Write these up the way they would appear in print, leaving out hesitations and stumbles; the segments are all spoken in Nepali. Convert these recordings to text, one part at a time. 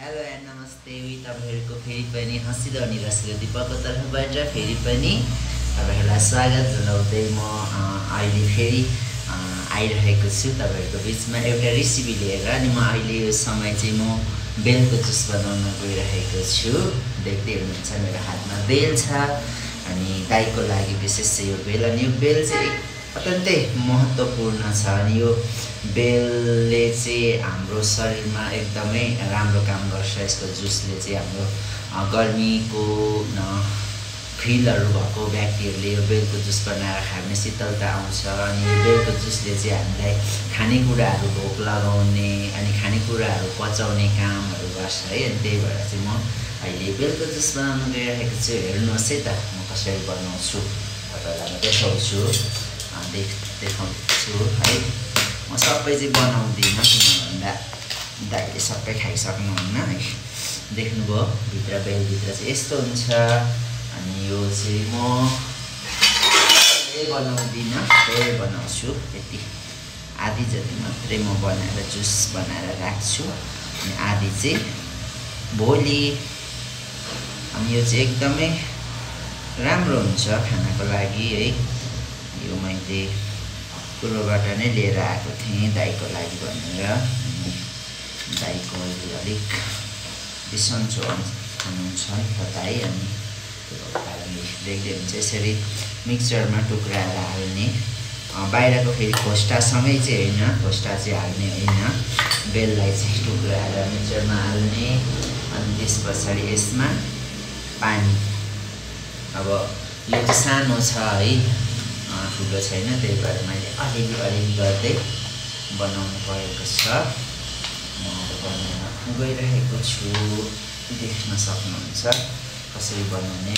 हेलो एन्ड नमस्ते तपाईहरुको फेरि पनि हँसिलो अनि रसिलो दिपकको तर्फबाट फेरि पनि तपाईहरुलाई स्वागत जनाउँदै म अहिले फेरि आइरहेको छु तपाईहरुको बीचमा एउटा रेसिपी लिएर। अनि म अहिले यो समय चाहिँ म बेलको जुस बनाउन गइरहेको छु। देख्दै हुनुहुन्छ मेरो हातमा बेल छ अनि दाइको लागि विशेष चाहिँ यो बेल। अनि यो बेल चाहिँ अत्यन्तै महत्त्वपूर्ण छ। अनि यो बेलले चाहिँ हाम्रो शरीरमा एकदमै राम्रो काम गर्छ। यसको जुसले चाहिँ हाम्रो गर्मीको फिलहरू भएको व्यक्तिहरूले यो बेलको जुस बनाएर खायो भने शीतलता आउँछ। अनि यो बेलको जुसले चाहिँ हामीलाई खानेकुराहरू भोक लगाउने अनि खानेकुराहरू पचाउने कामहरू गर्छ है। अनि त्यही भएर चाहिँ म अहिले बेलको जुस बनाउन गइरहेको छु। हेर्नुहोस् है त म कसरी बनाउँछु, तपाईँलाई म देखाउँछु देखाउँछु है। म सबै चाहिँ बनाउँदिनँ किन भन्दा दाइले सबै खाइसक्नुहुन्न है। देख्नुभयो भित्र बेलभित्र चाहिँ यस्तो हुन्छ। अनि यो चाहिँ म बनाउँदिनँ, थोरै बनाउँछु, यति आधी जति मात्रै म बनाएर जुस बनाएर राख्छु अनि आधी चाहिँ भोलि। अनि यो चाहिँ एकदमै राम्रो हुन्छ खानाको लागि है। यो मैले पूर्वबाट नै लिएर आएको थिएँ दाइको लागि भनेर। दाइको अलिक बिसन्चो हुनुहुन्छ नि त दाइ। अनि त्यो कारणले देख्दै हुन्छ यसरी मिक्सचरमा टुक्राएर हाल्ने। बाहिरको फेरि खोस्टासँगै चाहिँ होइन, खोस्टा चाहिँ हाल्ने होइन, बेललाई चाहिँ टुक्राएर मिक्सचरमा हाल्ने। अनि त्यस पछाडि यसमा पानी, अब यो चाहिँ सानो छ है, ठुलो छैन, त्यही भएर मैले अलिअलि गर्दै बनाउनु परेको छ। म बनाउन गइरहेको छु, देख्न सक्नुहुन्छ कसरी बनाउने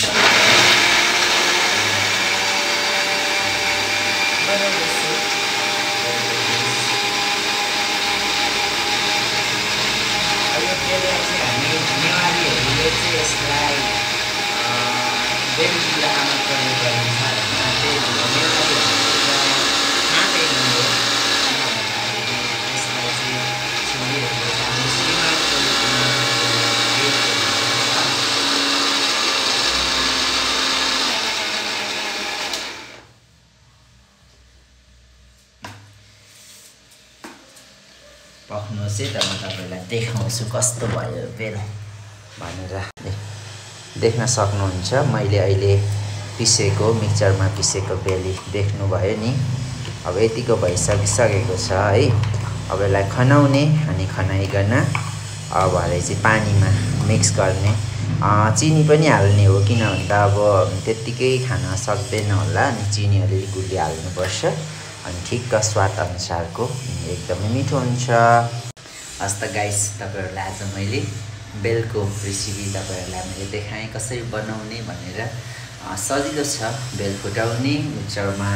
बनाउँदैछु। यो बेललाई चाहिँ हामी नेवारीहरूले चाहिँ यसलाई बेलुकामा प्रयोग गरिन्छ। त्यही भएर नेवारीहरूले खाँदैन यो, यसलाई चाहिँ छोरीहरूले आफ्नो श्रीमानको रूपमा पक्नुहोस् है त। म तपाईँलाई देखाउँछु कस्तो भयो बेल भनेर। देख्न सक्नुहुन्छ मैले अहिले पिसेको, मिक्सचरमा पिसेको बेली देख्नुभयो नि। अब यतिको भइसकेको छ है। अब यसलाई खनाउने अनि खनाइकन अब भरे चाहिँ पानीमा मिक्स गर्ने। चिनी पनि हाल्ने हो किन भन्दा अब त्यत्तिकै खान सक्दैन होला, अनि चिनी अलिअलि गुलियो हाल्नुपर्छ। अनि ठिक्क स्वाद अनुसारको, एकदमै मिठो हुन्छ। हस् त गाइस, तपाईँहरूलाई आज मैले बेलको रेसिपी तपाईँहरूलाई मैले देखाएँ कसरी बनाउने भनेर। सजिलो छ, बेल फुटाउने, मिक्सचरमा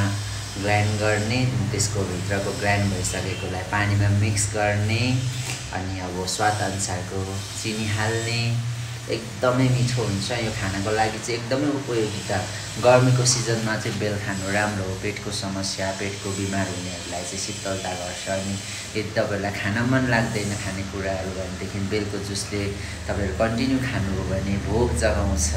ग्राइन्ड गर्ने, त्यसको भित्रको ग्राइन्ड भइसकेकोलाई पानीमा मिक्स गर्ने अनि अब स्वाद अनुसारको चिनी हाल्ने। एकदमै मिठो हुन्छ यो खानाको लागि चाहिँ एकदमै उपयोगिता। गर्मीको सिजनमा चाहिँ बेल खानु राम्रो हो। पेटको समस्या, पेटको बिमार हुनेहरूलाई चाहिँ शीतलता गर्छ। अनि यदि तपाईँहरूलाई खान मन लाग्दैन खानेकुराहरू भनेदेखि बेलको जुसले तपाईँहरू कन्टिन्यू खानुभयो भने भोक जगाउँछ।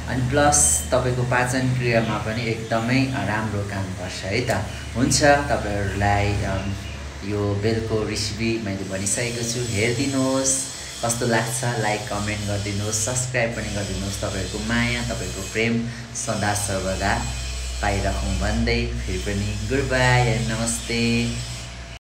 अनि प्लस तपाईँको पाचन क्रियामा पनि एकदमै राम्रो काम गर्छ है त। हुन्छ, तपाईँहरूलाई यो बेलको रेसिपी मैले भनिसकेको छु, हेरिदिनुहोस् कस्तो लाग्छ, लाइक कमेन्ट गरिदिनुहोस्, सब्सक्राइब पनि गरिदिनुहोस्। तपाईँहरूको माया, तपाईँहरूको प्रेम सदा सर्वदा पाइरहौँ भन्दै फेरि पनि गुड बाई एन्ड नमस्ते।